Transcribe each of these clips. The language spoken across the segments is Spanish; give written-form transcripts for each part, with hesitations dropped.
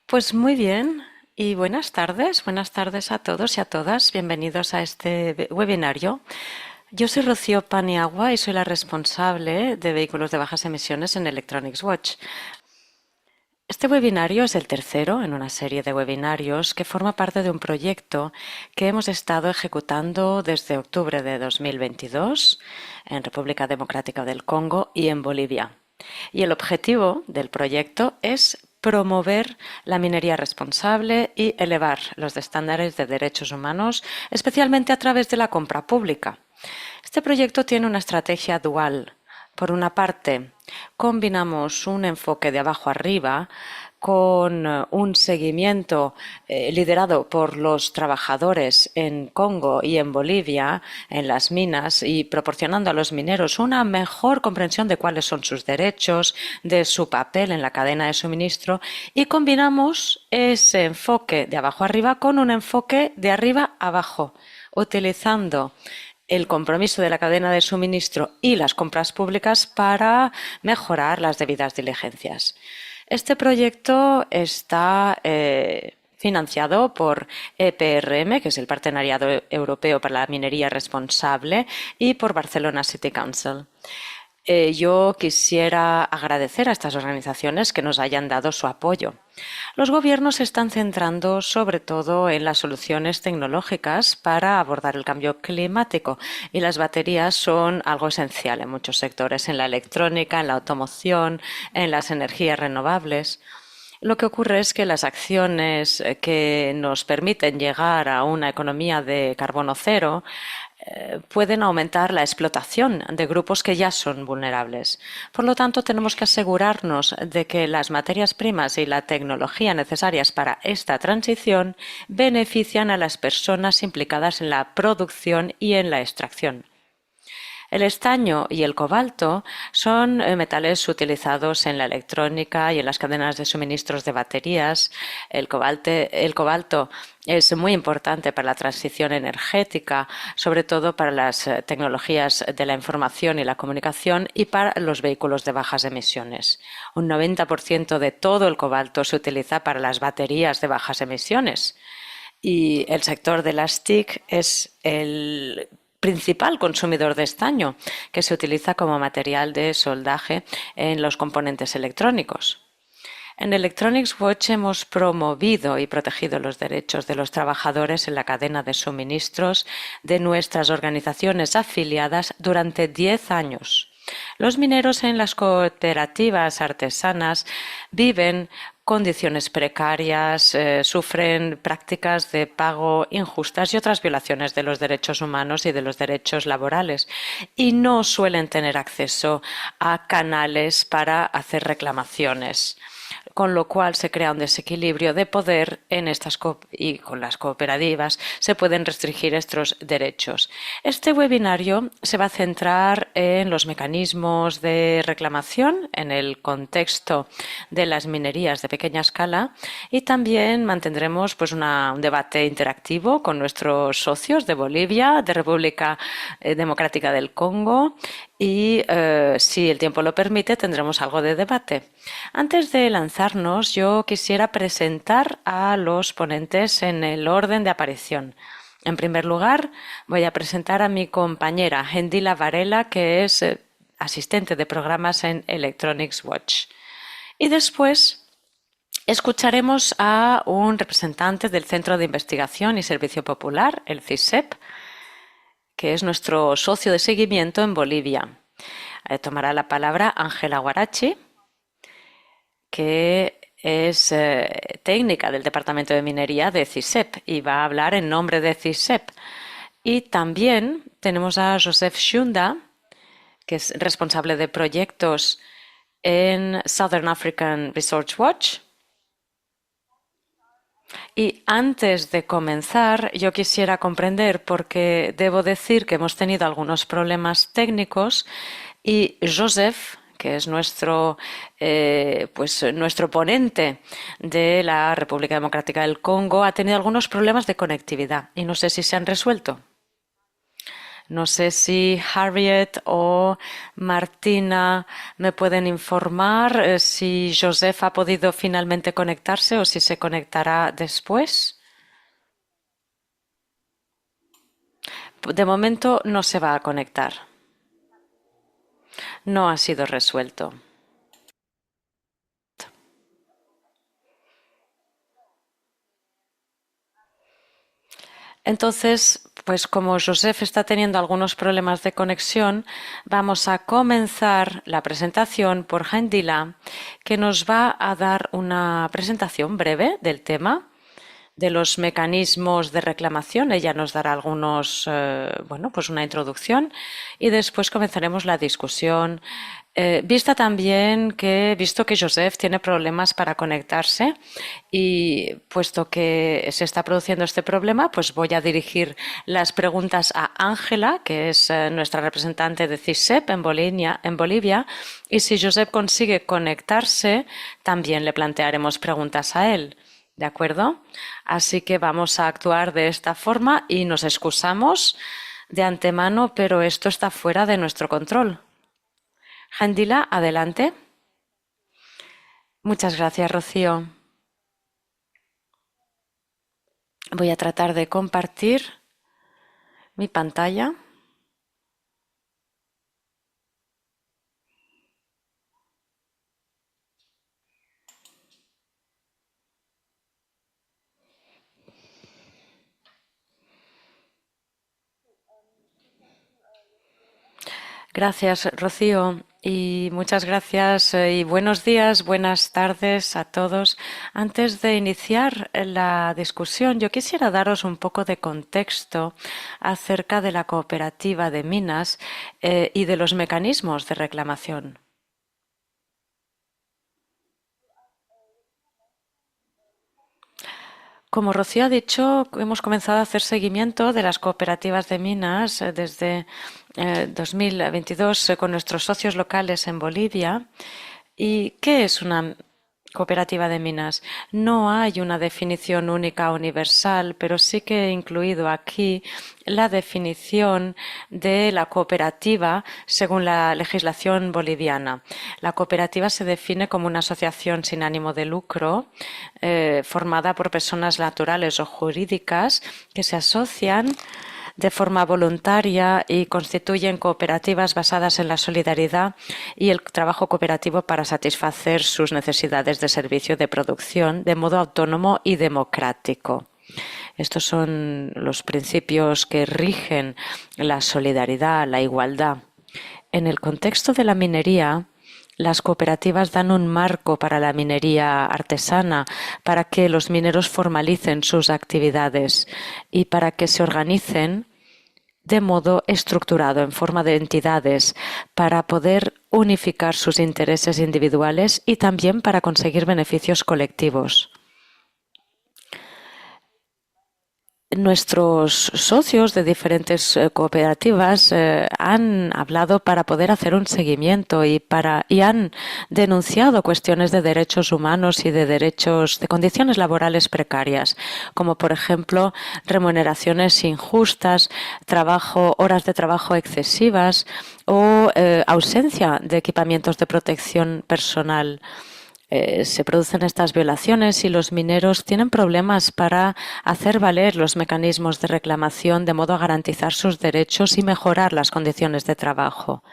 Pues muy bien y buenas tardes a todos y a todas. Bienvenidos a este webinario. Yo soy Rocío Paniagua y soy la responsable de vehículos de bajas emisiones en Electronics Watch. Este webinario es el tercero en una serie de webinarios que forma parte de un proyecto que hemos estado ejecutando desde octubre de 2022 en República Democrática del Congo y en Bolivia. Y el objetivo del proyecto es promover la minería responsable y elevar los estándares de derechos humanos, especialmente a través de la compra pública. Este proyecto tiene una estrategia dual. Por una parte, combinamos un enfoque de abajo arriba con un seguimiento liderado por los trabajadores en Congo y en Bolivia, en las minas, y proporcionando a los mineros una mejor comprensión de cuáles son sus derechos, de su papel en la cadena de suministro, y combinamos ese enfoque de abajo arriba con un enfoque de arriba abajo, utilizando el compromiso de la cadena de suministro y las compras públicas para mejorar las debidas diligencias. Este proyecto está financiado por EPRM, que es el Partenariado Europeo para la Minería Responsable, y por Barcelona City Council. Yo quisiera agradecer a estas organizaciones que nos hayan dado su apoyo. Los gobiernos se están centrando sobre todo en las soluciones tecnológicas para abordar el cambio climático y las baterías son algo esencial en muchos sectores, en la electrónica, en la automoción, en las energías renovables. Lo que ocurre es que las acciones que nos permiten llegar a una economía de carbono cero pueden aumentar la explotación de grupos que ya son vulnerables. Por lo tanto, tenemos que asegurarnos de que las materias primas y la tecnología necesarias para esta transición benefician a las personas implicadas en la producción y en la extracción. El estaño y el cobalto son metales utilizados en la electrónica y en las cadenas de suministros de baterías. El cobalto es muy importante para la transición energética, sobre todo para las tecnologías de la información y la comunicación y para los vehículos de bajas emisiones. Un 90% de todo el cobalto se utiliza para las baterías de bajas emisiones. Y el sector de las TIC es el principal consumidor de estaño, que se utiliza como material de soldaje en los componentes electrónicos. En Electronics Watch hemos promovido y protegido los derechos de los trabajadores en la cadena de suministros de nuestras organizaciones afiliadas durante 10 años. Los mineros en las cooperativas artesanas viven condiciones precarias, sufren prácticas de pago injustas y otras violaciones de los derechos humanos y de los derechos laborales y no suelen tener acceso a canales para hacer reclamaciones, con lo cual se crea un desequilibrio de poder en estas y con las cooperativas se pueden restringir estos derechos. Este webinario se va a centrar en los mecanismos de reclamación en el contexto de las minerías de pequeña escala y también mantendremos un debate interactivo con nuestros socios de Bolivia, de República Democrática del Congo y, si el tiempo lo permite, tendremos algo de debate. Antes de lanzarnos, yo quisiera presentar a los ponentes en el orden de aparición. En primer lugar, voy a presentar a mi compañera Gendila Varela, que es asistente de programas en Electronics Watch. Y después escucharemos a un representante del Centro de Investigación y Servicio Popular, el CISEP, que es nuestro socio de seguimiento en Bolivia. Tomará la palabra Ángela Guarachi, que es técnica del Departamento de Minería de CISEP y va a hablar en nombre de CISEP. Y también tenemos a Joseph Shunda, que es responsable de proyectos en Southern African Research Watch. Y antes de comenzar, yo quisiera comprender, porque debo decir que hemos tenido algunos problemas técnicos y Joseph, que es nuestro ponente de la República Democrática del Congo, ha tenido algunos problemas de conectividad y no sé si se han resuelto. No sé si Harriet o Martina me pueden informar si Joseph ha podido finalmente conectarse o si se conectará después. De momento no se va a conectar. No ha sido resuelto. Entonces, pues como Joseph está teniendo algunos problemas de conexión, vamos a comenzar la presentación por Hendila, que nos va a dar una presentación breve del tema, de los mecanismos de reclamación. Ella nos dará algunos, bueno, pues una introducción y después comenzaremos la discusión. Visto que Joseph tiene problemas para conectarse y puesto que se está produciendo este problema, pues voy a dirigir las preguntas a Ángela, que es nuestra representante de CISEP en Bolivia, y si Joseph consigue conectarse, también le plantearemos preguntas a él. ¿De acuerdo? Así que vamos a actuar de esta forma y nos excusamos de antemano, pero esto está fuera de nuestro control. Hendila, adelante. Muchas gracias, Rocío. Voy a tratar de compartir mi pantalla. Gracias, Rocío, y muchas gracias y buenos días, buenas tardes a todos. Antes de iniciar la discusión, yo quisiera daros un poco de contexto acerca de la cooperativa de minas y de los mecanismos de reclamación. Como Rocío ha dicho, hemos comenzado a hacer seguimiento de las cooperativas de minas desde 2022 con nuestros socios locales en Bolivia. ¿Y qué es una cooperativa de minas? No hay una definición única universal, pero sí que he incluido aquí la definición de la cooperativa según la legislación boliviana. La cooperativa se define como una asociación sin ánimo de lucro formada por personas naturales o jurídicas que se asocian de forma voluntaria y constituyen cooperativas basadas en la solidaridad y el trabajo cooperativo para satisfacer sus necesidades de servicio de producción de modo autónomo y democrático. Estos son los principios que rigen la solidaridad, la igualdad. En el contexto de la minería, las cooperativas dan un marco para la minería artesana, para que los mineros formalicen sus actividades y para que se organicen de modo estructurado, en forma de entidades, para poder unificar sus intereses individuales y también para conseguir beneficios colectivos. Nuestros socios de diferentes cooperativas han hablado para poder hacer un seguimiento y han denunciado cuestiones de derechos humanos y de condiciones laborales precarias, como por ejemplo remuneraciones injustas, horas de trabajo excesivas o ausencia de equipamientos de protección personal. Se producen estas violaciones y los mineros tienen problemas para hacer valer los mecanismos de reclamación de modo a garantizar sus derechos y mejorar las condiciones de trabajo.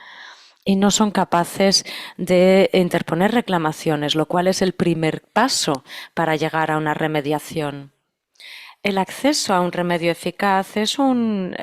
Y no son capaces de interponer reclamaciones, lo cual es el primer paso para llegar a una remediación. El acceso a un remedio eficaz es un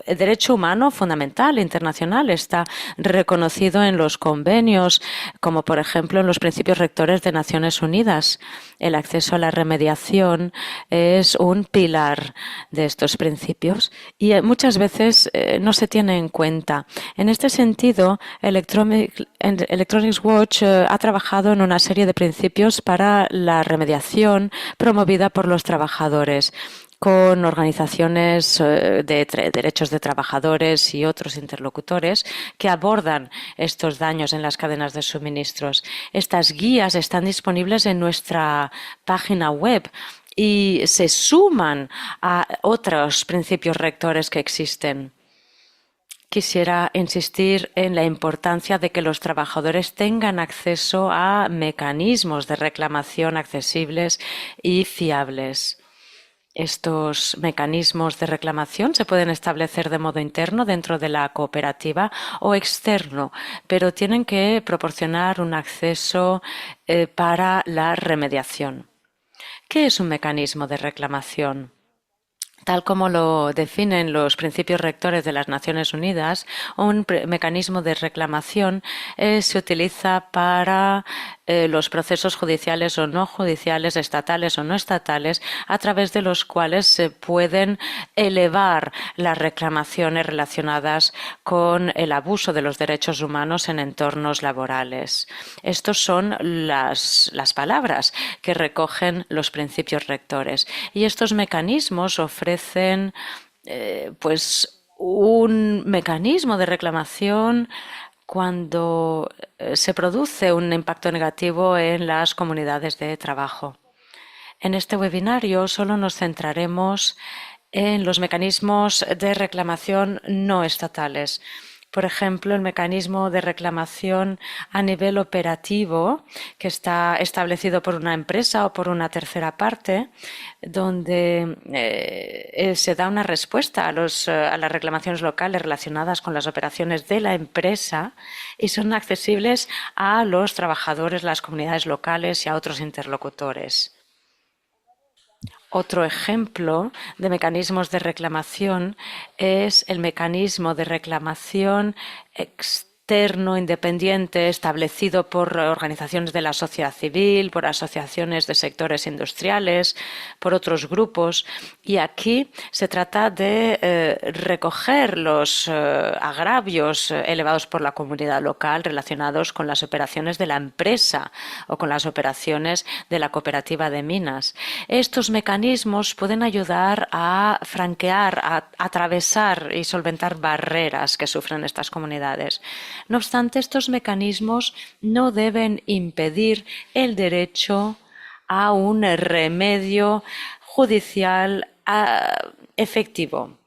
derecho humano fundamental, internacional. Está reconocido en los convenios, como por ejemplo en los principios rectores de Naciones Unidas. El acceso a la remediación es un pilar de estos principios y muchas veces no se tiene en cuenta. En este sentido, Electronics Watch ha trabajado en una serie de principios para la remediación promovida por los trabajadores, con organizaciones de derechos de trabajadores y otros interlocutores que abordan estos daños en las cadenas de suministros. Estas guías están disponibles en nuestra página web y se suman a otros principios rectores que existen. Quisiera insistir en la importancia de que los trabajadores tengan acceso a mecanismos de reclamación accesibles y fiables. Estos mecanismos de reclamación se pueden establecer de modo interno dentro de la cooperativa o externo, pero tienen que proporcionar un acceso para la remediación. ¿Qué es un mecanismo de reclamación? Tal como lo definen los principios rectores de las Naciones Unidas, un mecanismo de reclamación se utiliza para los procesos judiciales o no judiciales, estatales o no estatales, a través de los cuales se pueden elevar las reclamaciones relacionadas con el abuso de los derechos humanos en entornos laborales. Estos son las palabras que recogen los principios rectores. Y estos mecanismos ofrecen pues un mecanismo de reclamación cuando se produce un impacto negativo en las comunidades de trabajo. En este webinario solo nos centraremos en los mecanismos de reclamación no estatales. Por ejemplo, el mecanismo de reclamación a nivel operativo que está establecido por una empresa o por una tercera parte, donde se da una respuesta a las reclamaciones locales relacionadas con las operaciones de la empresa y son accesibles a los trabajadores, las comunidades locales y a otros interlocutores. Otro ejemplo de mecanismos de reclamación es el mecanismo de reclamación externo independiente establecido por organizaciones de la sociedad civil, por asociaciones de sectores industriales, por otros grupos. Y aquí se trata de recoger los agravios elevados por la comunidad local relacionados con las operaciones de la empresa o con las operaciones de la cooperativa de minas. Estos mecanismos pueden ayudar a franquear, a atravesar y solventar barreras que sufren estas comunidades. No obstante, estos mecanismos no deben impedir el derecho a un remedio judicial efectivo.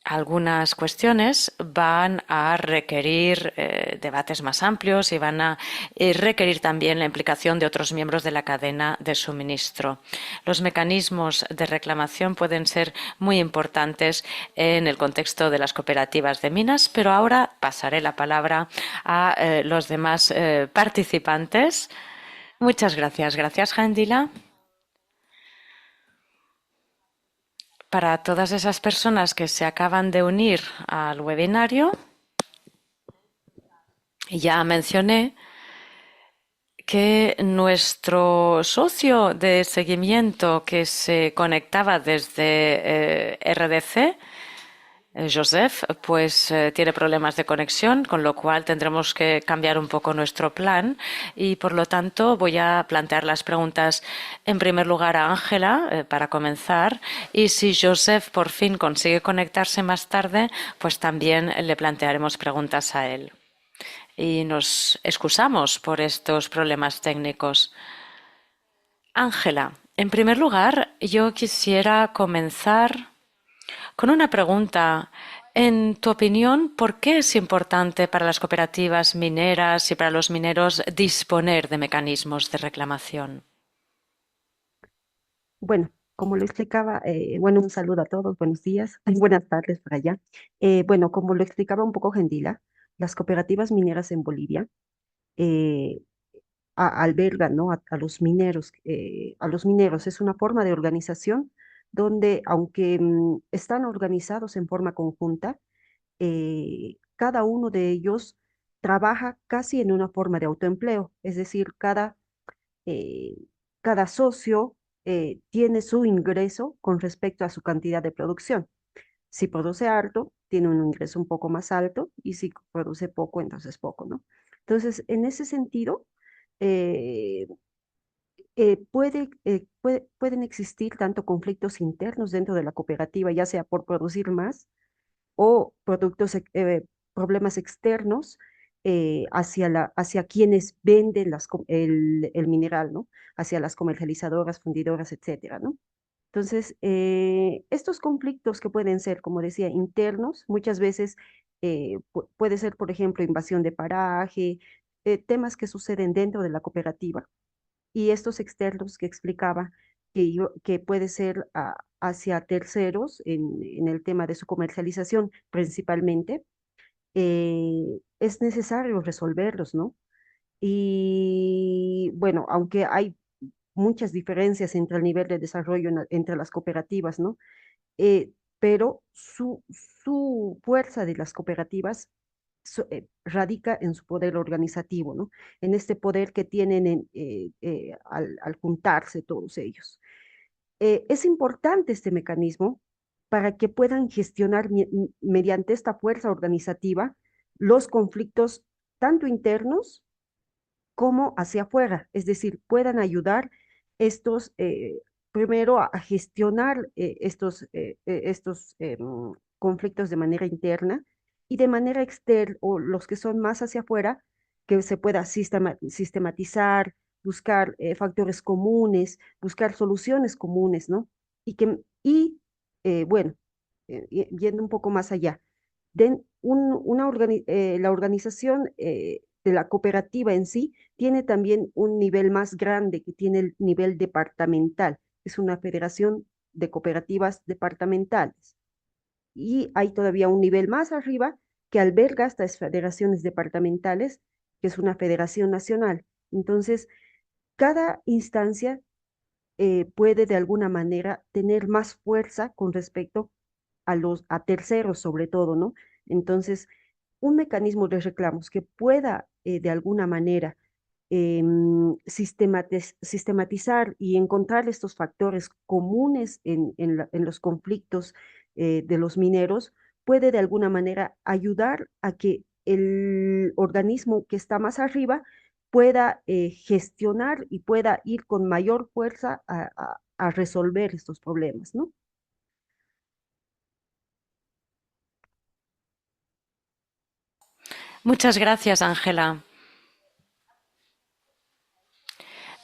Algunas cuestiones van a requerir debates más amplios y van a requerir también la implicación de otros miembros de la cadena de suministro. Los mecanismos de reclamación pueden ser muy importantes en el contexto de las cooperativas de minas, pero ahora pasaré la palabra a los demás participantes. Muchas gracias. Gracias, Jaendila. Para todas esas personas que se acaban de unir al webinario, ya mencioné que nuestro socio de seguimiento que se conectaba desde RDC, Joseph, pues tiene problemas de conexión, con lo cual tendremos que cambiar un poco nuestro plan y por lo tanto voy a plantear las preguntas en primer lugar a Ángela para comenzar y si Joseph por fin consigue conectarse más tarde, pues también le plantearemos preguntas a él. Y nos excusamos por estos problemas técnicos. Ángela, en primer lugar, yo quisiera comenzar con una pregunta. En tu opinión, ¿por qué es importante para las cooperativas mineras y para los mineros disponer de mecanismos de reclamación? Bueno, como lo explicaba, bueno, un saludo a todos, buenos días, buenas tardes por allá. Bueno, como lo explicaba un poco Gendila, las cooperativas mineras en Bolivia eh, albergan, ¿no? A los mineros, es una forma de organización donde, aunque están organizados en forma conjunta, cada uno de ellos trabaja casi en una forma de autoempleo, es decir, eh, cada socio tiene su ingreso con respecto a su cantidad de producción. Si produce harto, tiene un ingreso un poco más alto y si produce poco, entonces poco, ¿no? Entonces, en ese sentido, eh, pueden existir tanto conflictos internos dentro de la cooperativa, ya sea por producir más o problemas externos hacia quienes venden el mineral, ¿no? Hacia las comercializadoras, fundidoras, etcétera, ¿no? Entonces, estos conflictos que pueden ser, como decía, internos, muchas veces puede ser, por ejemplo, invasión de paraje, temas que suceden dentro de la cooperativa y estos externos que explicaba que puede ser hacia terceros en el tema de su comercialización principalmente, es necesario resolverlos, ¿no? Y bueno, aunque hay muchas diferencias entre el nivel de desarrollo entre las cooperativas, ¿no? Pero su fuerza de las cooperativas radica en su poder organizativo, ¿no? En este poder que tienen al juntarse todos ellos. Es importante este mecanismo para que puedan gestionar mediante esta fuerza organizativa los conflictos tanto internos como hacia afuera, es decir, puedan ayudar estos, primero a gestionar estos conflictos de manera interna y de manera externa, o los que son más hacia afuera, que se pueda sistematizar, buscar factores comunes, buscar soluciones comunes, ¿no? Bueno, yendo un poco más allá, la organización de la cooperativa en sí tiene también un nivel más grande que tiene el nivel departamental. Es una federación de cooperativas departamentales. Y hay todavía un nivel más arriba que alberga estas federaciones departamentales, que es una federación nacional. Entonces, cada instancia puede de alguna manera tener más fuerza con respecto a terceros sobre todo, ¿no? Entonces, un mecanismo de reclamos que pueda de alguna manera sistematizar y encontrar estos factores comunes en los conflictos de los mineros puede de alguna manera ayudar a que el organismo que está más arriba pueda gestionar y pueda ir con mayor fuerza a resolver estos problemas, ¿no? Muchas gracias, Ángela.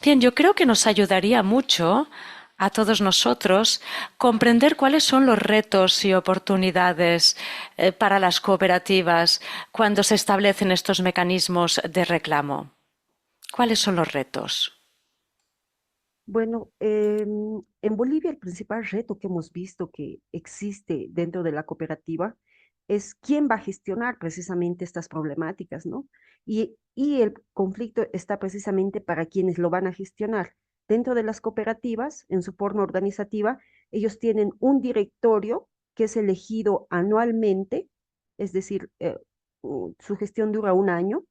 Bien, yo creo que nos ayudaría mucho a todos nosotros comprender cuáles son los retos y oportunidades para las cooperativas cuando se establecen estos mecanismos de reclamo. ¿Cuáles son los retos? Bueno, en Bolivia el principal reto que hemos visto que existe dentro de la cooperativa es quién va a gestionar precisamente estas problemáticas, ¿no? Y el conflicto está precisamente para quienes lo van a gestionar. Dentro de las cooperativas, en su forma organizativa, ellos tienen un directorio que es elegido anualmente, es decir, su gestión dura un año.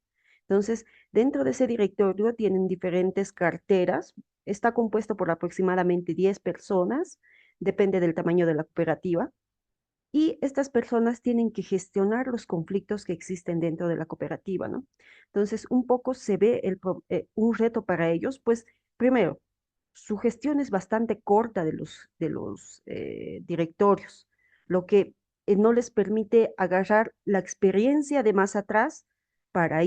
Entonces, dentro de ese directorio tienen diferentes carteras. Está compuesto por aproximadamente 10 personas, depende del tamaño de la cooperativa, y estas personas tienen que gestionar los conflictos que existen dentro de la cooperativa, ¿no? Entonces, un poco se ve un reto para ellos, pues primero, su gestión es bastante corta de los directorios, lo que no les permite agarrar la experiencia de más atrás para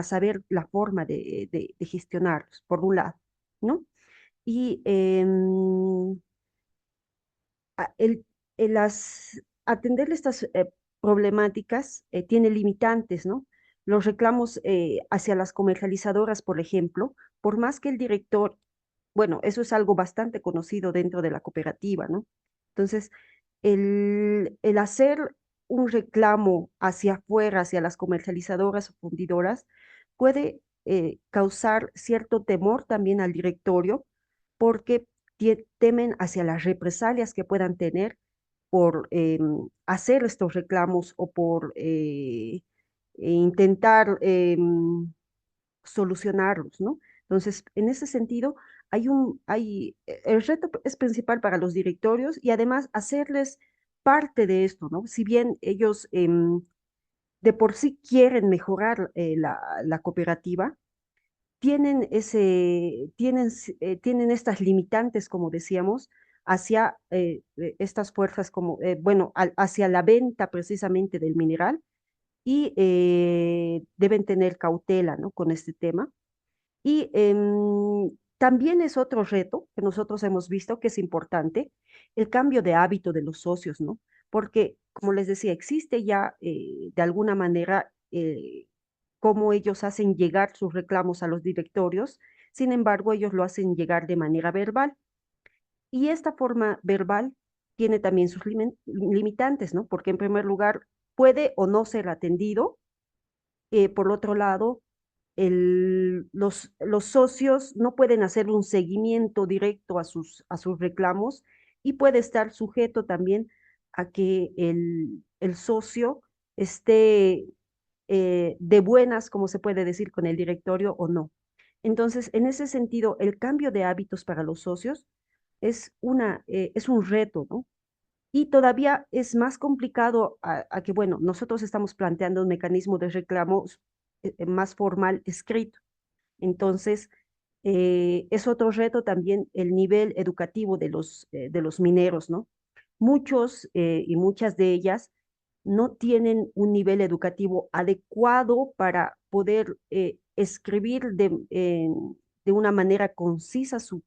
saber la forma de gestionarlos, por un lado, ¿no? Y a- el, atender estas problemáticas tiene limitantes, ¿no? Los reclamos hacia las comercializadoras, por ejemplo, por más que el director, bueno, eso es algo bastante conocido dentro de la cooperativa, ¿no? Entonces, el hacer un reclamo hacia afuera, hacia las comercializadoras o fundidoras, puede causar cierto temor también al directorio, porque temen hacia las represalias que puedan tener por hacer estos reclamos o por intentar solucionarlos, ¿no? Entonces, en ese sentido, el reto es principal para los directorios y además hacerles parte de esto, ¿no? Si bien ellos de por sí quieren mejorar la cooperativa, tienen estas limitantes, como decíamos, hacia estas fuerzas como, bueno, hacia la venta precisamente del mineral y deben tener cautela, ¿no? Con este tema. Y también es otro reto que nosotros hemos visto que es importante, el cambio de hábito de los socios, ¿no? Porque, como les decía, existe ya de alguna manera cómo ellos hacen llegar sus reclamos a los directorios, sin embargo, ellos lo hacen llegar de manera verbal. Y esta forma verbal tiene también sus limitantes, ¿no? Porque en primer lugar puede o no ser atendido. Por otro lado, los socios no pueden hacer un seguimiento directo a sus reclamos y puede estar sujeto también a que el socio esté de buenas, como se puede decir, con el directorio o no. Entonces, en ese sentido, el cambio de hábitos para los socios es un reto, ¿no? Y todavía es más complicado a que, bueno, nosotros estamos planteando un mecanismo de reclamos más formal escrito. Entonces, es otro reto también el nivel educativo de los mineros, ¿no? Muchos y muchas de ellas no tienen un nivel educativo adecuado para poder escribir de una manera concisa su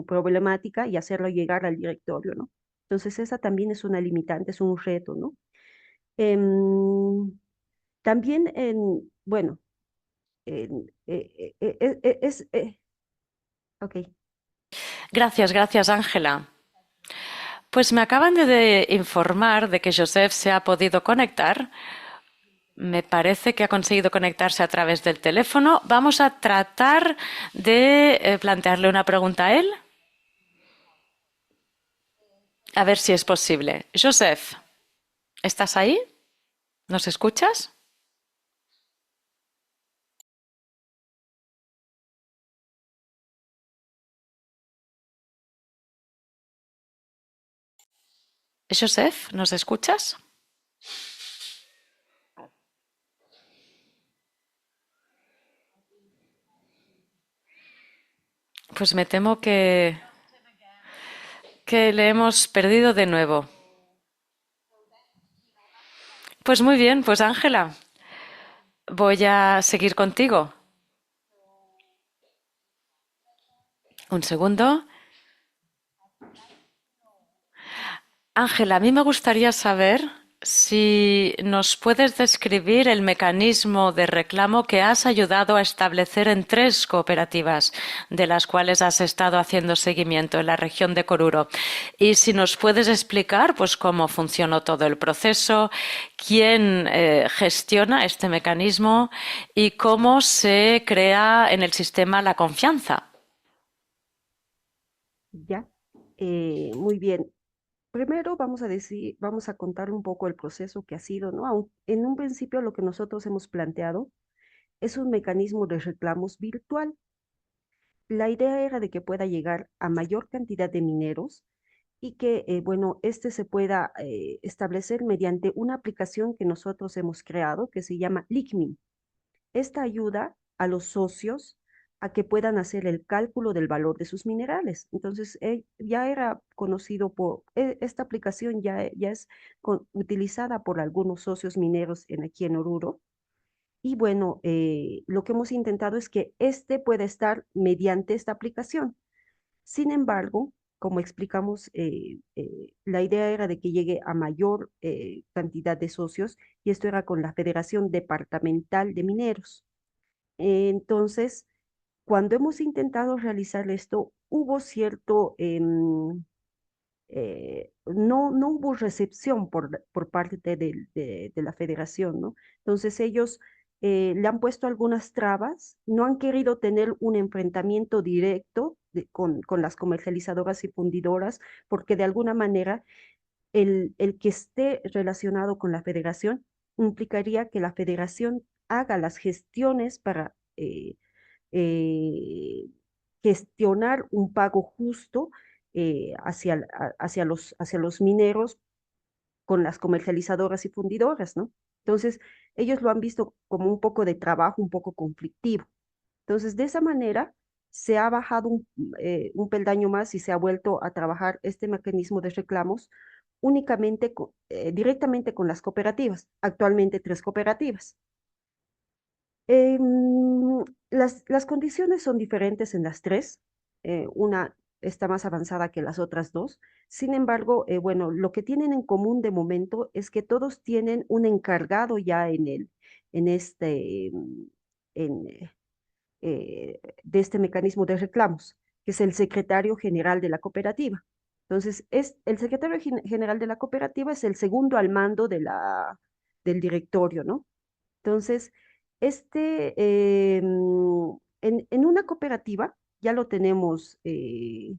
problemática y hacerlo llegar al directorio, ¿no? Entonces, esa también es una limitante, es un reto, ¿no? Em, también, bueno, ok, Gracias, gracias, Ángela. Pues me acaban de informar de que Joseph se ha podido conectar. Me parece que ha conseguido conectarse a través del teléfono. Vamos a tratar de plantearle una pregunta a él, a ver si es posible. Joseph, ¿estás ahí? ¿Nos escuchas? Joseph, ¿nos escuchas? Pues me temo que le hemos perdido de nuevo. Pues muy bien, pues Ángela, voy a seguir contigo. Un segundo. Ángela, a mí me gustaría saber si nos puedes describir el mecanismo de reclamo que has ayudado a establecer en 3 cooperativas de las cuales has estado haciendo seguimiento en la región de Coruro. Y si nos puedes explicar pues cómo funcionó todo el proceso, quién gestiona este mecanismo y cómo se crea en el sistema la confianza. ya, muy bien. Primero vamos a contar un poco el proceso que ha sido, ¿no? En un principio lo que nosotros hemos planteado es un mecanismo de reclamos virtual. La idea era de que pueda llegar a mayor cantidad de mineros y que, bueno, este se pueda establecer mediante una aplicación que nosotros hemos creado que se llama LickMe. Esta ayuda a los socios a que puedan hacer el cálculo del valor de sus minerales. Entonces, ya era conocido esta aplicación ya es utilizada por algunos socios mineros aquí en Oruro. Y bueno, lo que hemos intentado es que este pueda estar mediante esta aplicación. Sin embargo, como explicamos, la idea era de que llegue a mayor cantidad de socios y esto era con la Federación Departamental de Mineros. Entonces, cuando hemos intentado realizar esto, hubo cierto, no hubo recepción por parte de la federación, ¿no? Entonces ellos le han puesto algunas trabas, no han querido tener un enfrentamiento directo con las comercializadoras y fundidoras, porque de alguna manera el que esté relacionado con la federación implicaría que la federación haga las gestiones para eh, gestionar un pago justo hacia los mineros con las comercializadoras y fundidoras, ¿no? Entonces, ellos lo han visto como un poco de trabajo, un poco conflictivo. Entonces, de esa manera, se ha bajado un peldaño más y se ha vuelto a trabajar este mecanismo de reclamos únicamente, directamente con las cooperativas, actualmente tres cooperativas. Las condiciones son diferentes en las tres. Una está más avanzada que las otras dos. Sin embargo, bueno, lo que tienen en común de momento es que todos tienen un encargado ya en este, en, de este mecanismo de reclamos, que es el secretario general de la cooperativa. Entonces, el secretario general de la cooperativa es el segundo al mando del directorio, ¿no? Entonces, este, en una cooperativa ya lo tenemos eh,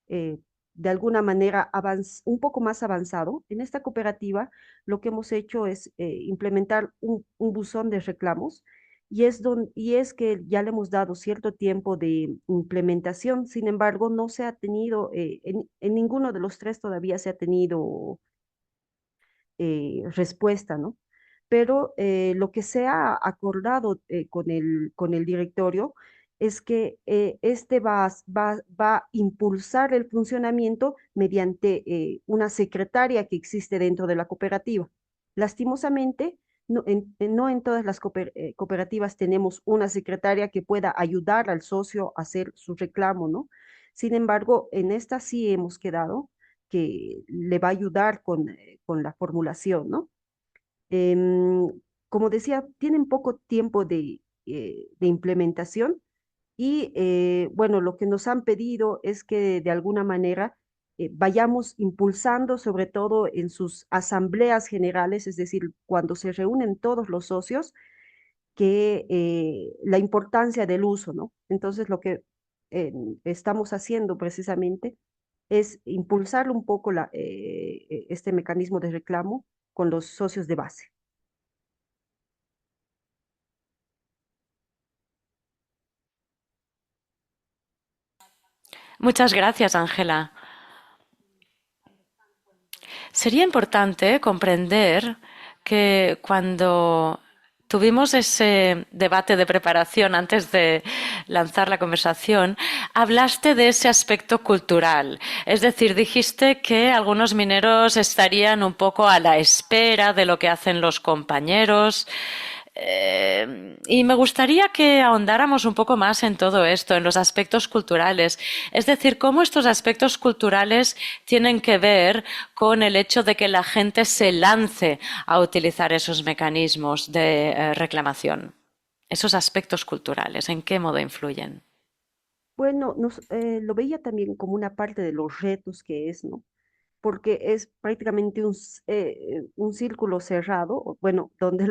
de alguna manera un poco más avanzado. En esta cooperativa lo que hemos hecho es implementar un buzón de reclamos y es que ya le hemos dado cierto tiempo de implementación. Sin embargo, no se ha tenido, en ninguno de los tres todavía se ha tenido respuesta, ¿no? Pero lo que se ha acordado con el directorio es que este va a impulsar el funcionamiento mediante una secretaria que existe dentro de la cooperativa. Lastimosamente, no en todas las cooperativas tenemos una secretaria que pueda ayudar al socio a hacer su reclamo, ¿no? Sin embargo, en esta sí hemos quedado que le va a ayudar con la formulación, ¿no? Em, Como decía, tienen poco tiempo de implementación y bueno, lo que nos han pedido es que de alguna manera vayamos impulsando, sobre todo en sus asambleas generales, es decir, cuando se reúnen todos los socios, que la importancia del uso, ¿no? Entonces, lo que estamos haciendo precisamente es impulsar un poco este mecanismo de reclamo con los socios de base. Muchas gracias, Ángela. Sería importante comprender que cuando tuvimos ese debate de preparación antes de lanzar la conversación, hablaste de ese aspecto cultural. Es decir, dijiste que algunos mineros estarían un poco a la espera de lo que hacen los compañeros. Y me gustaría que ahondáramos un poco más en todo esto, en los aspectos culturales. Es decir, cómo estos aspectos culturales tienen que ver con el hecho de que la gente se lance a utilizar esos mecanismos de reclamación. Esos aspectos culturales, ¿en qué modo influyen? Bueno, lo veía también como una parte de los retos que es, ¿no? Porque es prácticamente un círculo cerrado, bueno, donde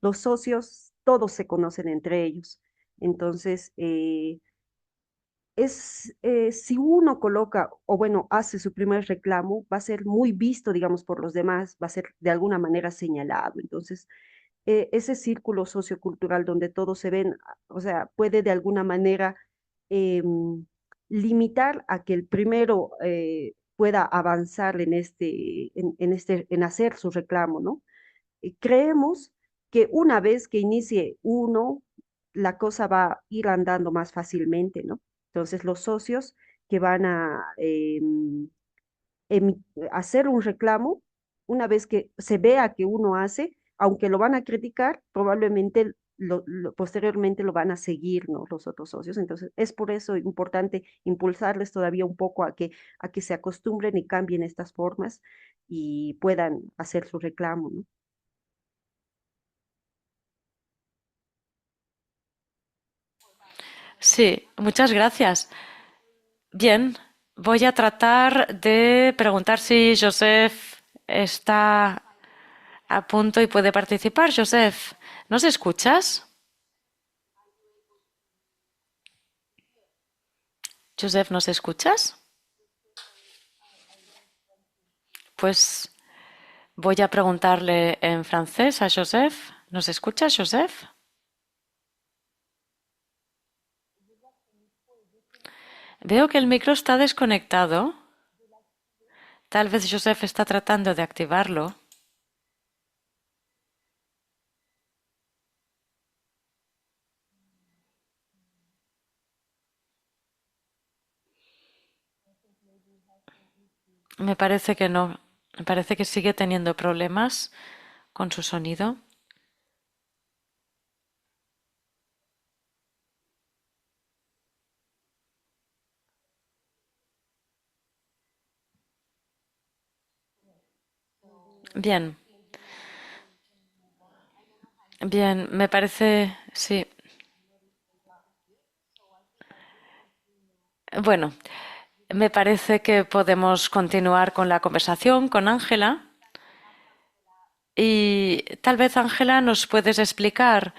los socios todos se conocen entre ellos. Entonces, si uno coloca, o bueno, hace su primer reclamo, va a ser muy visto, digamos, por los demás, va a ser de alguna manera señalado. Entonces, ese círculo sociocultural donde todos se ven, o sea, puede de alguna manera em, limitar a que el primero pueda avanzar en hacer su reclamo, ¿no? Creemos que una vez que inicie uno, la cosa va a ir andando más fácilmente, ¿no? Entonces, los socios que van a hacer un reclamo, una vez que se vea que uno hace, aunque lo van a criticar, probablemente posteriormente lo van a seguir, ¿no? Los otros socios. Entonces, es por eso importante impulsarles todavía un poco a que se acostumbren y cambien estas formas y puedan hacer su reclamo, ¿no? Sí, muchas gracias. Bien, voy a tratar de preguntar si Joseph está a punto y puede participar. Joseph, ¿nos escuchas? Joseph, ¿nos escuchas? Pues voy a preguntarle en francés a Joseph. ¿Nos escuchas, Joseph? Veo que el micro está desconectado. Tal vez Joseph está tratando de activarlo. Me parece que no. Me parece que sigue teniendo problemas con su sonido. Bien, bien, me parece, sí. Bueno, me parece que podemos continuar con la conversación con Ángela y tal vez Ángela nos puedes explicar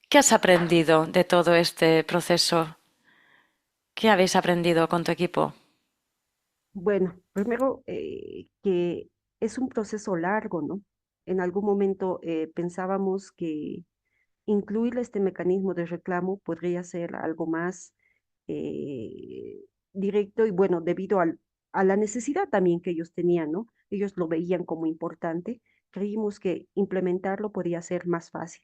qué has aprendido de todo este proceso, qué habéis aprendido con tu equipo. Bueno, primero que es un proceso largo, ¿no? En algún momento pensábamos que incluir este mecanismo de reclamo podría ser algo más eh, directo y bueno, a la necesidad también que ellos tenían, ¿no? Ellos lo veían como importante. Creímos que implementarlo podía ser más fácil.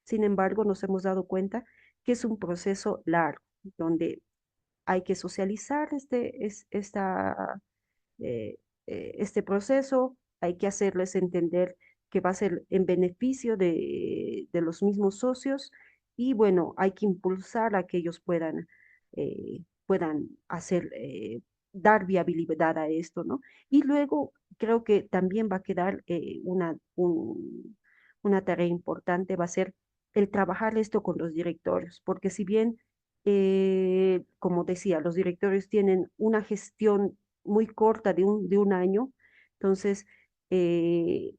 Sin embargo, nos hemos dado cuenta que es un proceso largo, donde hay que socializar eh, este proceso, hay que hacerles entender que va a ser en beneficio de los mismos socios y bueno, hay que impulsar a que ellos puedan dar viabilidad a esto, ¿no? Y luego creo que también va a quedar una tarea importante, va a ser el trabajar esto con los directorios, porque si bien como decía, los directorios tienen una gestión muy corta de un año. Entonces, el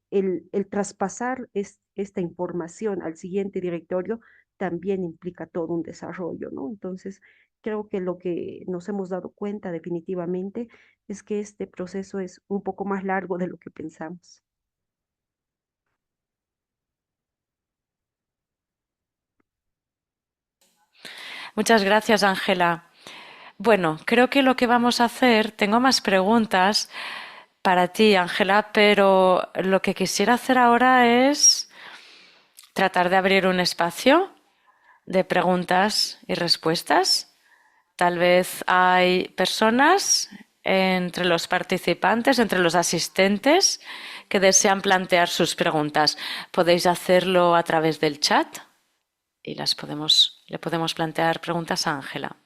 traspasar esta información al siguiente directorio también implica todo un desarrollo, ¿no? Entonces, creo que lo que nos hemos dado cuenta definitivamente es que este proceso es un poco más largo de lo que pensamos. Muchas gracias, Ángela. Bueno, creo que lo que vamos a hacer, tengo más preguntas para ti, Ángela, pero lo que quisiera hacer ahora es tratar de abrir un espacio de preguntas y respuestas. Tal vez hay personas entre los participantes, entre los asistentes, que desean plantear sus preguntas. Podéis hacerlo a través del chat y le podemos plantear preguntas a Ángela.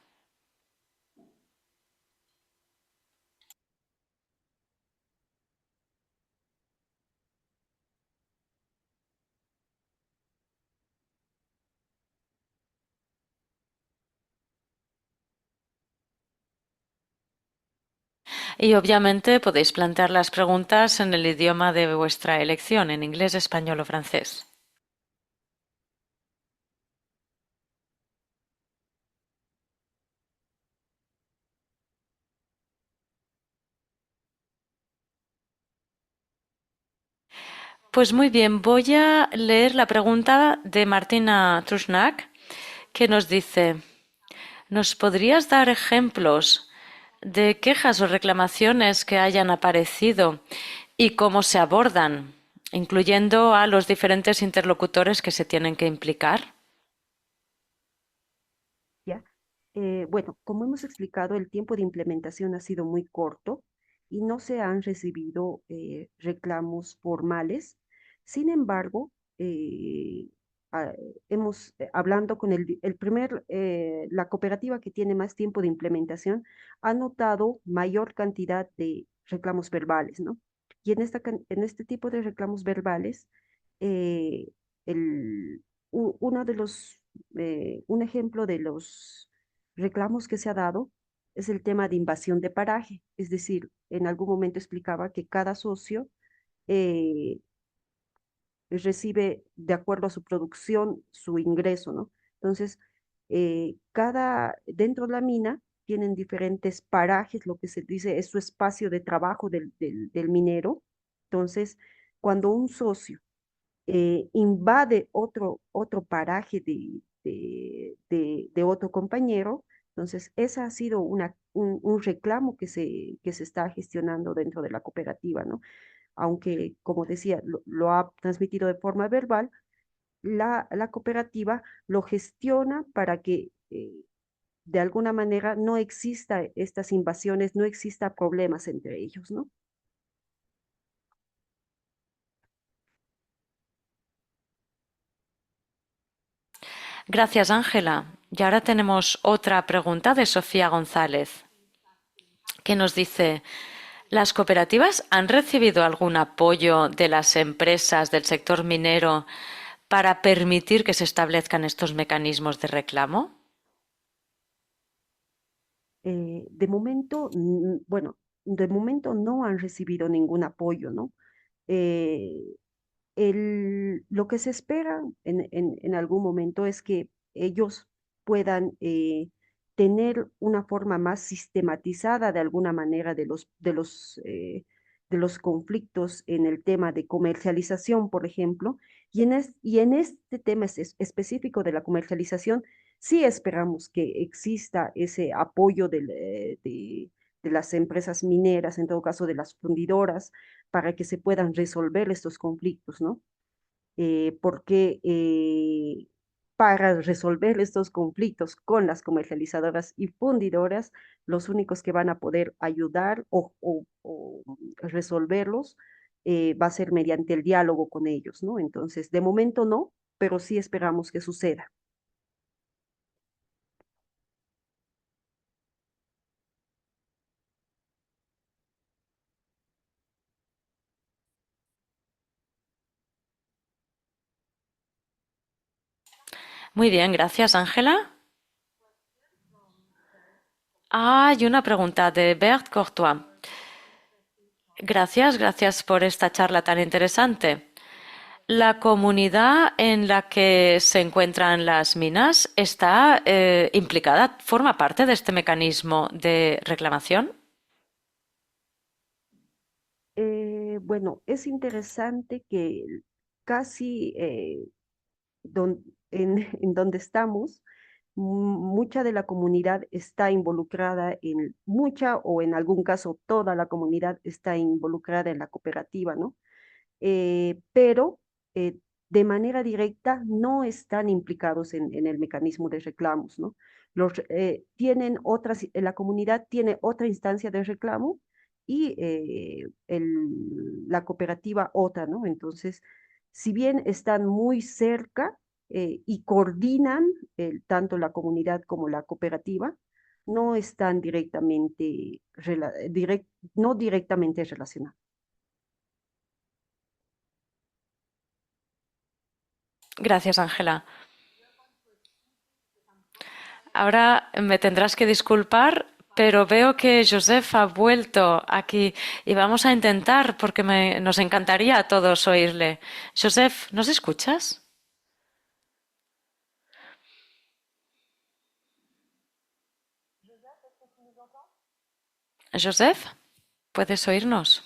Y obviamente podéis plantear las preguntas en el idioma de vuestra elección, en inglés, español o francés. Pues muy bien, voy a leer la pregunta de Martina Trusnak, que nos dice, ¿nos podrías dar ejemplos de quejas o reclamaciones que hayan aparecido y cómo se abordan, incluyendo a los diferentes interlocutores que se tienen que implicar? ¿Ya? Bueno, como hemos explicado, el tiempo de implementación ha sido muy corto y no se han recibido reclamos formales. Sin embargo, ah, hablando con la cooperativa que tiene más tiempo de implementación, ha notado mayor cantidad de reclamos verbales, ¿no? Y en este tipo de reclamos verbales, eh, uno de un ejemplo de los reclamos que se ha dado es el tema de invasión de paraje. Es decir, en algún momento explicaba que cada socio eh, recibe de acuerdo a su producción su ingreso, ¿no? Entonces, dentro de la mina tienen diferentes parajes, lo que se dice es su espacio de trabajo del minero. Entonces, cuando un socio invade otro paraje de otro compañero. Entonces, ese ha sido un reclamo que se está gestionando dentro de la cooperativa, ¿no? Aunque, como decía, lo ha transmitido de forma verbal, la cooperativa lo gestiona para que de alguna manera no exista estas invasiones, no exista problemas entre ellos, ¿no? Gracias, Ángela. Y ahora tenemos otra pregunta de Sofía González, que nos dice, ¿las cooperativas han recibido algún apoyo de las empresas del sector minero para permitir que se establezcan estos mecanismos de reclamo? De momento, bueno, de momento no han recibido ningún apoyo, ¿no? Eh, lo que se espera en algún momento es que ellos puedan tener una forma más sistematizada de alguna manera de los conflictos en el tema de comercialización, por ejemplo, y en este tema específico de la comercialización, sí esperamos que exista ese apoyo de las empresas mineras, en todo caso de las fundidoras, para que se puedan resolver estos conflictos, ¿no? Porque para resolver estos conflictos con las comercializadoras y fundidoras, los únicos que van a poder ayudar o resolverlos va a ser mediante el diálogo con ellos, ¿no? Entonces, de momento no, pero sí esperamos que suceda. Muy bien, gracias, Ángela. Ah, y una pregunta de Bert Courtois. Gracias, gracias por esta charla tan interesante. ¿La comunidad en la que se encuentran las minas está implicada, forma parte de este mecanismo de reclamación? Bueno, es interesante que casi en donde estamos, mucha de la comunidad está involucrada mucha o en algún caso toda la comunidad está involucrada en la cooperativa, ¿no? Pero eh, de manera directa no están implicados en el mecanismo de reclamos, ¿no? La comunidad tiene otra instancia de reclamo y la cooperativa otra, ¿no? Entonces, si bien están muy cerca y coordinan tanto la comunidad como la cooperativa, no están no directamente relacionados. Gracias, Ángela. Ahora me tendrás que disculpar, pero veo que Joseph ha vuelto aquí y vamos a intentar porque nos encantaría a todos oírle. Joseph, ¿nos escuchas? Joseph, ¿puedes oírnos?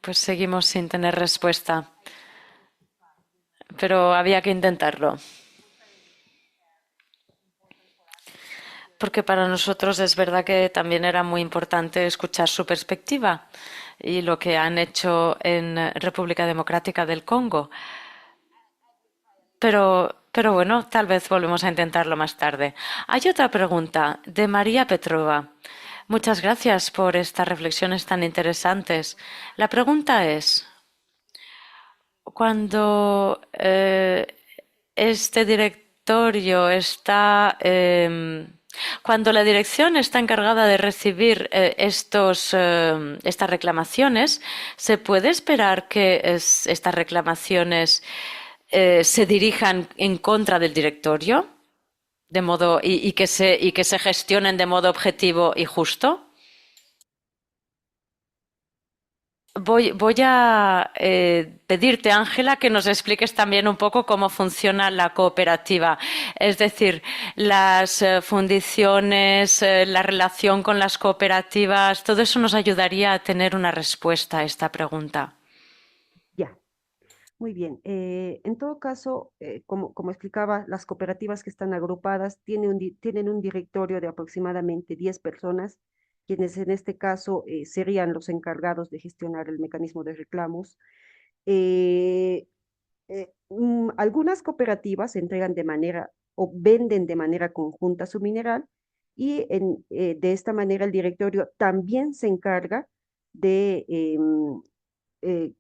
Pues seguimos sin tener respuesta, pero había que intentarlo. Porque para nosotros es verdad que también era muy importante escuchar su perspectiva y lo que han hecho en República Democrática del Congo. Pero bueno, tal vez volvemos a intentarlo más tarde. Hay otra pregunta de María Petrova. Muchas gracias por estas reflexiones tan interesantes. La pregunta es, cuando este directorio está, cuando la dirección está encargada de recibir estas reclamaciones, ¿se puede esperar que estas reclamaciones se dirijan en contra del directorio de modo y que se gestionen de modo objetivo y justo? Voy a pedirte, Ángela, que nos expliques también un poco cómo funciona la cooperativa. Es decir, las fundiciones, la relación con las cooperativas, todo eso nos ayudaría a tener una respuesta a esta pregunta. Ya. Muy bien. En todo caso, como explicaba, las cooperativas que están agrupadas tienen un directorio de aproximadamente 10 personas, quienes en este caso serían los encargados de gestionar el mecanismo de reclamos. Eh, Algunas cooperativas entregan de manera o venden de manera conjunta su mineral y de esta manera el directorio también se encarga de eh,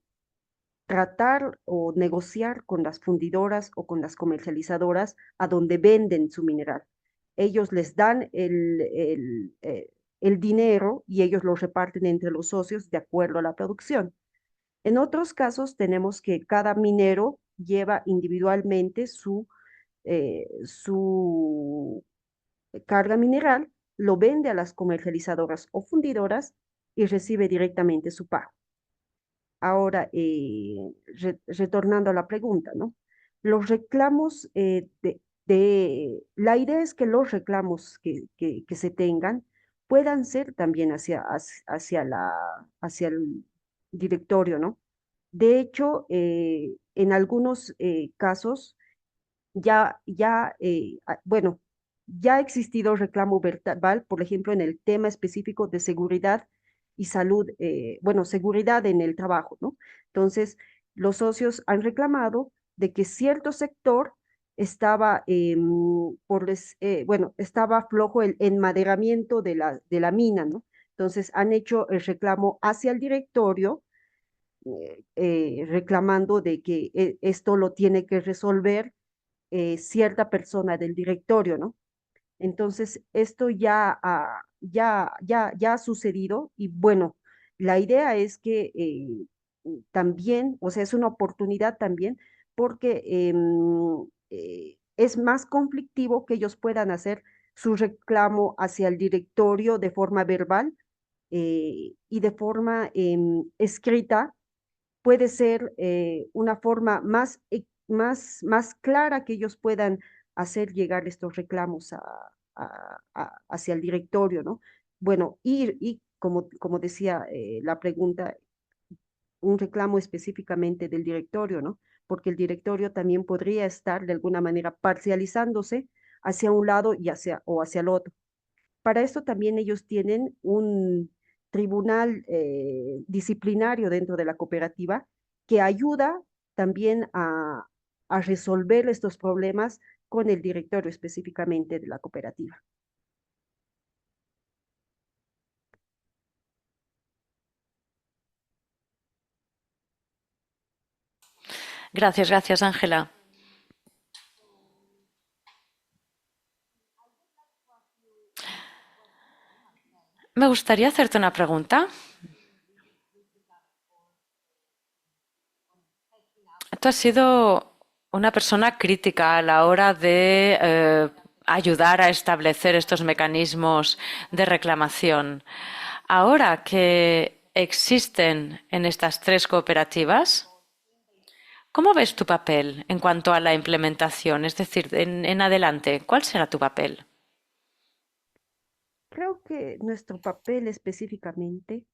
tratar o negociar con las fundidoras o con las comercializadoras a donde venden su mineral. Ellos les dan el dinero y ellos lo reparten entre los socios de acuerdo a la producción. En otros casos tenemos que cada minero lleva individualmente su carga mineral, lo vende a las comercializadoras o fundidoras y recibe directamente su pago. Ahora, retornando a la pregunta, ¿no? Los reclamos la idea es que los reclamos que se tengan puedan ser también hacia el directorio, ¿no? De hecho, en algunos casos, bueno, ya ha existido reclamo verbal, por ejemplo, en el tema específico de seguridad y salud, bueno, seguridad en el trabajo, ¿no? Entonces, los socios han reclamado de que cierto sector estaba, bueno, estaba flojo el enmaderamiento de la mina, ¿no? Entonces, han hecho el reclamo hacia el directorio reclamando de que esto lo tiene que resolver cierta persona del directorio, ¿no? Entonces, esto ya ha sucedido y bueno, la idea es que también, o sea, es una oportunidad también porque es más conflictivo que ellos puedan hacer su reclamo hacia el directorio de forma verbal y de forma escrita puede ser una forma más clara que ellos puedan hacer llegar estos reclamos hacia el directorio, ¿no? Bueno, y como decía la pregunta, un reclamo específicamente del directorio, ¿no? Porque el directorio también podría estar de alguna manera parcializándose hacia un lado o hacia el otro. Para esto también ellos tienen un tribunal disciplinario dentro de la cooperativa que ayuda también a resolver estos problemas con el directorio específicamente de la cooperativa. Gracias, gracias, Ángela. Me gustaría hacerte una pregunta. Tú has sido una persona crítica a la hora de ayudar a establecer estos mecanismos de reclamación. Ahora que existen en estas tres cooperativas, ¿cómo ves tu papel en cuanto a la implementación? Es decir, en adelante, ¿cuál será tu papel? Creo que nuestro papel específicamente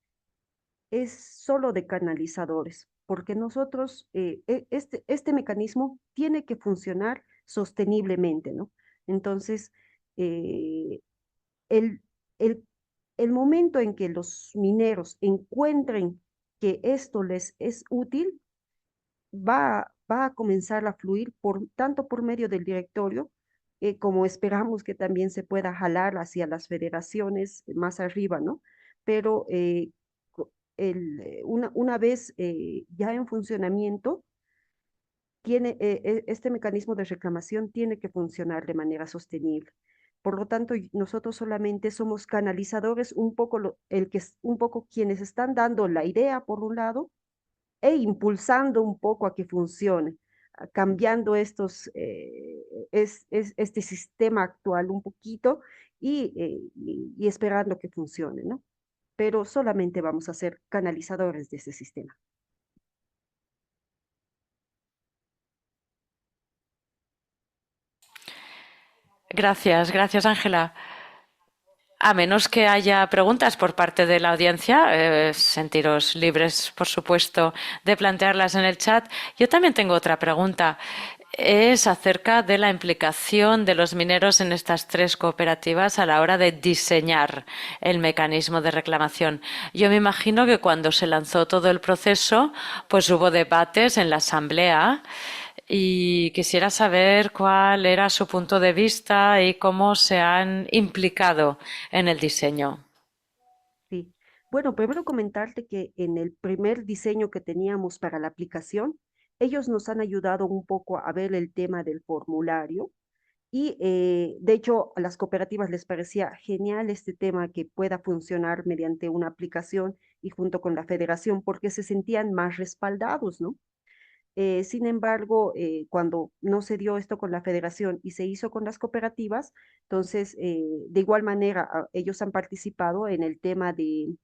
es solo de canalizadores, porque nosotros, este mecanismo tiene que funcionar sosteniblemente, ¿no? Entonces, eh, el, el, el momento en que los mineros encuentren que esto les es útil, va a comenzar a fluir tanto por medio del directorio, como esperamos que también se pueda jalar hacia las federaciones más arriba, ¿no? Pero una vez ya en funcionamiento, este mecanismo de reclamación tiene que funcionar de manera sostenible. Por lo tanto, nosotros solamente somos canalizadores, un poco quienes están dando la idea por un lado e impulsando un poco a que funcione, cambiando este sistema actual un poquito y esperando que funcione, ¿no? Pero solamente vamos a ser canalizadores de ese sistema. Gracias, gracias, Ángela. A menos que haya preguntas por parte de la audiencia, sentiros libres, por supuesto, de plantearlas en el chat. Yo también tengo otra pregunta. Es acerca de la implicación de los mineros en estas tres cooperativas a la hora de diseñar el mecanismo de reclamación. Yo me imagino que cuando se lanzó todo el proceso, pues hubo debates en la asamblea y quisiera saber cuál era su punto de vista y cómo se han implicado en el diseño. Sí. Bueno, primero comentarte que en el primer diseño que teníamos para la aplicación, ellos nos han ayudado un poco a ver el tema del formulario y de hecho a las cooperativas les parecía genial este tema que pueda funcionar mediante una aplicación y junto con la federación porque se sentían más respaldados, ¿no? Sin embargo, cuando no se dio esto con la federación y se hizo con las cooperativas, entonces, de igual manera, ellos han participado en el tema de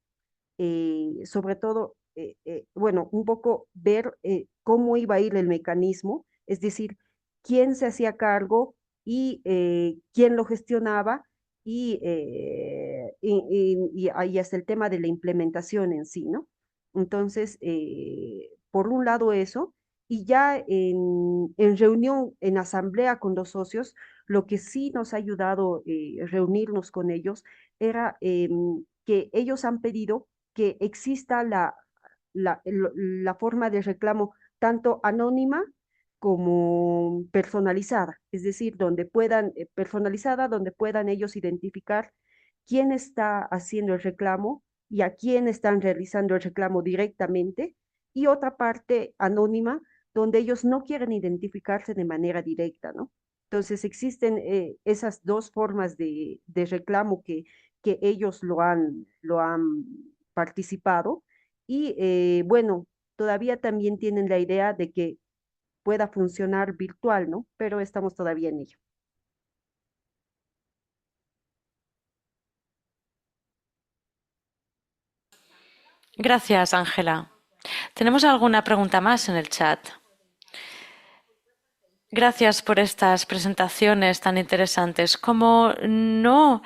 sobre todo, bueno, un poco ver cómo iba a ir el mecanismo, es decir, quién se hacía cargo y quién lo gestionaba y ahí hasta el tema de la implementación en sí, ¿no? Entonces, por un lado eso, y ya en reunión, en asamblea con los socios, lo que sí nos ha ayudado reunirnos con ellos era que ellos han pedido que exista la forma de reclamo tanto anónima como personalizada, es decir, donde puedan, personalizada, donde puedan ellos identificar quién está haciendo el reclamo y a quién están realizando el reclamo directamente, y otra parte anónima, donde ellos no quieren identificarse de manera directa, ¿no? Entonces existen esas dos formas de reclamo que ellos lo han participado y bueno, todavía también tienen la idea de que pueda funcionar virtual, ¿no? Pero estamos todavía en ello. Gracias, Ángela. ¿Tenemos alguna pregunta más en el chat? Gracias por estas presentaciones tan interesantes. Como no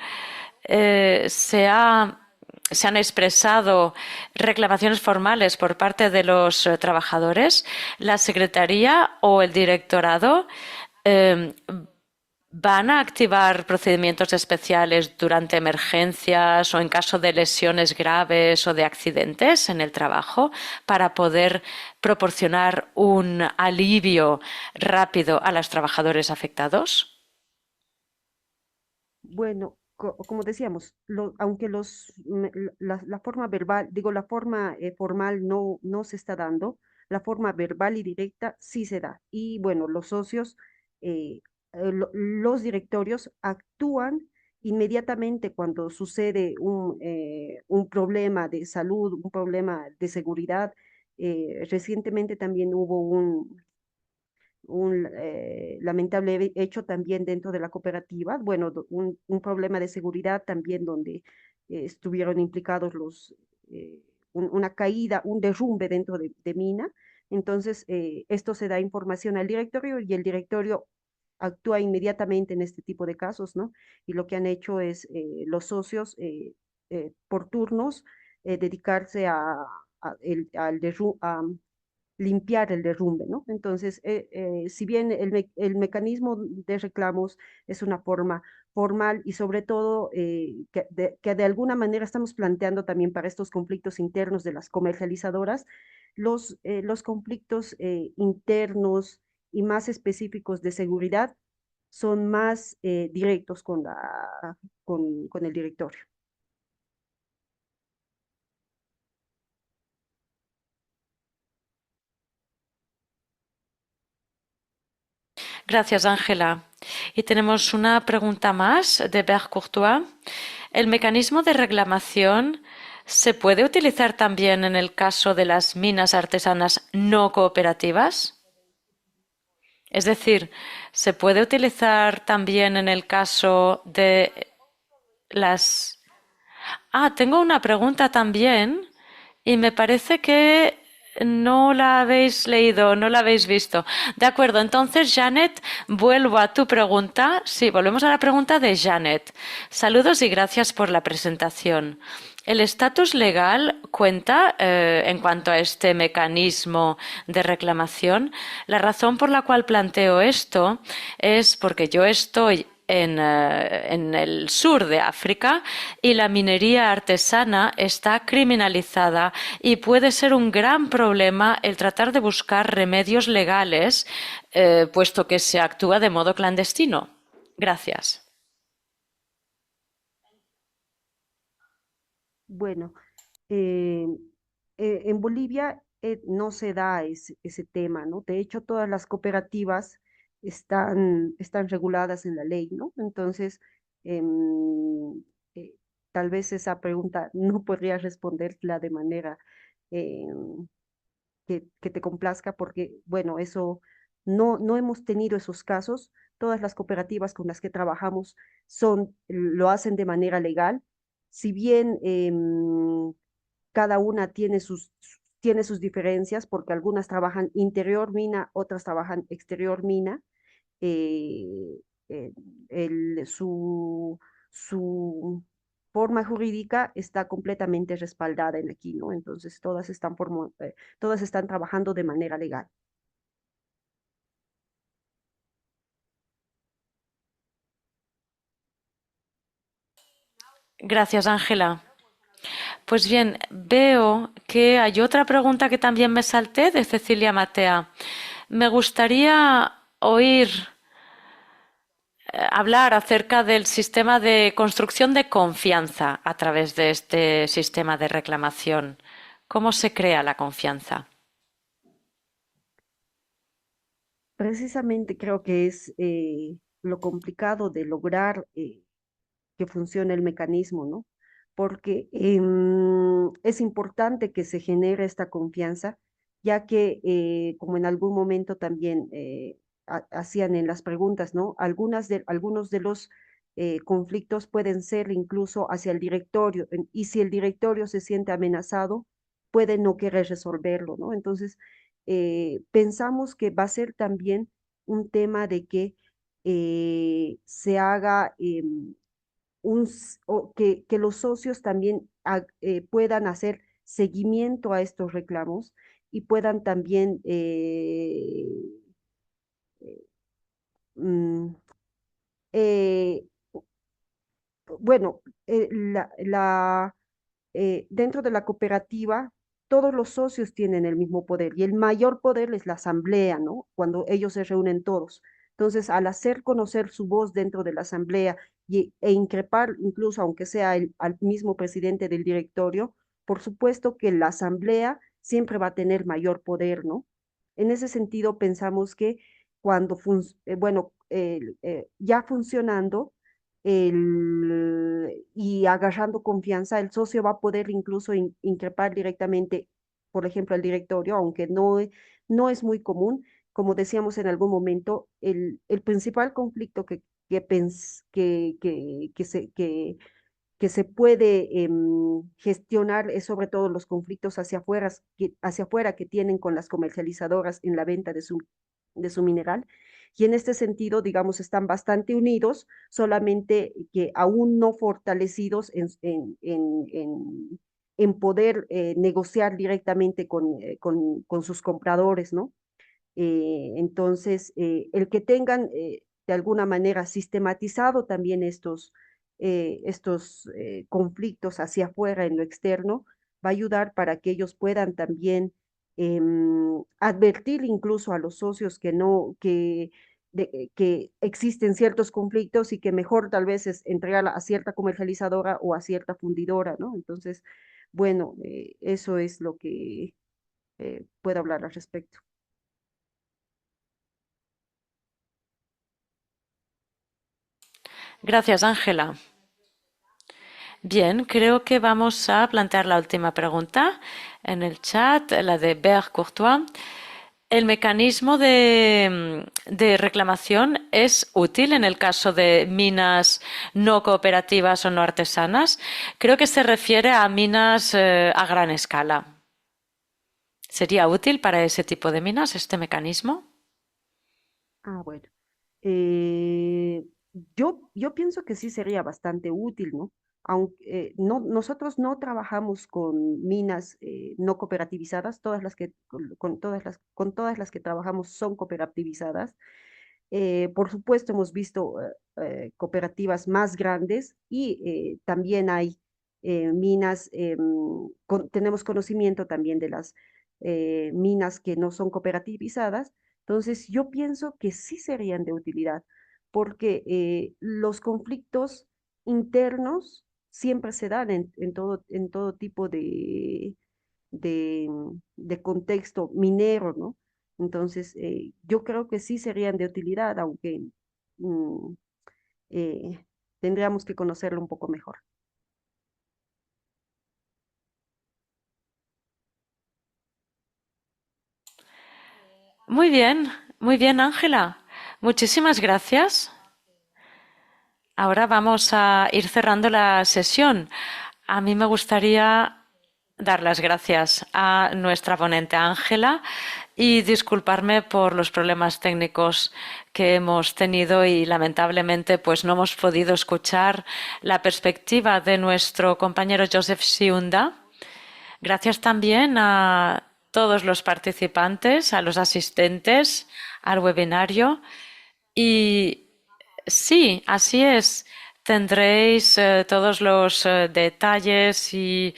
se han expresado reclamaciones formales por parte de los trabajadores, la Secretaría o el Directorado eh, van a activar procedimientos especiales durante emergencias o en caso de lesiones graves o de accidentes en el trabajo para poder proporcionar un alivio rápido a los trabajadores afectados. Bueno, como decíamos, aunque la forma verbal, digo, la forma formal no se está dando, la forma verbal y directa sí se da. Y bueno, los socios, los directorios actúan inmediatamente cuando sucede un problema de salud, un problema de seguridad. Recientemente también hubo un lamentable hecho también dentro de la cooperativa, bueno, un problema de seguridad también donde estuvieron implicados una caída, un derrumbe dentro de mina. Entonces, esto se da información al directorio y el directorio actúa inmediatamente en este tipo de casos, ¿no? Y lo que han hecho es los socios por turnos dedicarse al limpiar el derrumbe, ¿no? Entonces, si bien el mecanismo de reclamos es una forma formal y sobre todo que de alguna manera estamos planteando también para estos conflictos internos de las comercializadoras, los conflictos internos y más específicos de seguridad son más directos con el directorio. Gracias, Ángela. Y tenemos una pregunta más de Bert Courtois. ¿El mecanismo de reclamación se puede utilizar también en el caso de las minas artesanas no cooperativas? Es decir, ¿se puede utilizar también en el caso de las... Ah, tengo una pregunta también y me parece que no la habéis leído, no la habéis visto. De acuerdo, entonces, Janet, vuelvo a tu pregunta. Sí, volvemos a la pregunta de Janet. Saludos y gracias por la presentación. ¿El estatus legal cuenta en cuanto a este mecanismo de reclamación? La razón por la cual planteo esto es porque yo estoy en el sur de África y la minería artesana está criminalizada y puede ser un gran problema el tratar de buscar remedios legales, puesto que se actúa de modo clandestino. Gracias. Bueno, eh, en Bolivia no se da ese tema, ¿no? De hecho, todas las cooperativas están reguladas en la ley, ¿no? Entonces, em, eh, tal vez esa pregunta no podría responderla de manera em, que te complazca, porque, bueno, eso no hemos tenido esos casos. Todas las cooperativas con las que trabajamos lo hacen de manera legal. Si bien cada una tiene sus diferencias, porque algunas trabajan interior mina, otras trabajan exterior mina. eh, eh, su forma jurídica está completamente respaldada en aquí, ¿no? Entonces todas están trabajando de manera legal. Gracias, Ángela. Pues bien, veo que hay otra pregunta que también me salté de Cecilia Matea. Me gustaría oír hablar acerca del sistema de construcción de confianza a través de este sistema de reclamación. ¿Cómo se crea la confianza? Precisamente creo que es lo complicado de lograr que funcione el mecanismo, ¿no? Porque es importante que se genere esta confianza, ya que, como en algún momento también hacían en las preguntas, ¿no? Algunos de los conflictos pueden ser incluso hacia el directorio, y si el directorio se siente amenazado, puede no querer resolverlo, ¿no? Entonces, pensamos que va a ser también un tema de que se haga que los socios también puedan hacer seguimiento a estos reclamos y puedan también, mm, eh, bueno, dentro de la cooperativa, todos los socios tienen el mismo poder y el mayor poder es la asamblea, ¿no? Cuando ellos se reúnen todos. Entonces, al hacer conocer su voz dentro de la asamblea e increpar, incluso aunque sea al mismo presidente del directorio, por supuesto que la asamblea siempre va a tener mayor poder, ¿no? En ese sentido, pensamos que ya funcionando, y agarrando confianza, el socio va a poder incluso increpar directamente, por ejemplo, al directorio, aunque no es muy común. Como decíamos en algún momento, el principal conflicto que se puede gestionar es sobre todo los conflictos hacia afuera que tienen con las comercializadoras en la venta de su mineral. Y en este sentido, digamos, están bastante unidos, solamente que aún no fortalecidos en poder negociar directamente con sus compradores, ¿no? Entonces, el que tengan de alguna manera sistematizado también estos conflictos hacia afuera en lo externo va a ayudar para que ellos puedan también advertir incluso a los socios que existen ciertos conflictos y que mejor tal vez es entregar a cierta comercializadora o a cierta fundidora, ¿no? Entonces, bueno, eso es lo que puedo hablar al respecto. Gracias, Ángela. Bien, creo que vamos a plantear la última pregunta en el chat, la de Bert Courtois. ¿El mecanismo de reclamación es útil en el caso de minas no cooperativas o no artesanas? Creo que se refiere a minas a gran escala. ¿Sería útil para ese tipo de minas este mecanismo? Ah, bueno. Eh, yo pienso que sí sería bastante útil, ¿no? Aunque nosotros no trabajamos con minas no cooperativizadas, con todas las que trabajamos son cooperativizadas. Por supuesto, hemos visto cooperativas más grandes y también hay minas, tenemos conocimiento también de las minas que no son cooperativizadas. Entonces, yo pienso que sí serían de utilidad, porque los conflictos internos siempre se dan en todo tipo de, de contexto minero, ¿no? Entonces, yo creo que sí serían de utilidad, aunque mm, eh, tendríamos que conocerlo un poco mejor. muy bien, Ángela. Muchísimas gracias. Ahora vamos a ir cerrando la sesión. A mí me gustaría dar las gracias a nuestra ponente Ángela y disculparme por los problemas técnicos que hemos tenido y lamentablemente pues no hemos podido escuchar la perspectiva de nuestro compañero Joseph Siunda. Gracias también a todos los participantes, a los asistentes al webinario y sí, así es. Tendréis todos los detalles y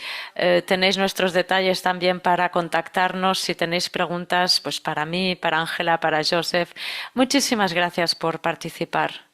tenéis nuestros detalles también para contactarnos si tenéis preguntas, pues para mí, para Ángela, para Joseph. Muchísimas gracias por participar.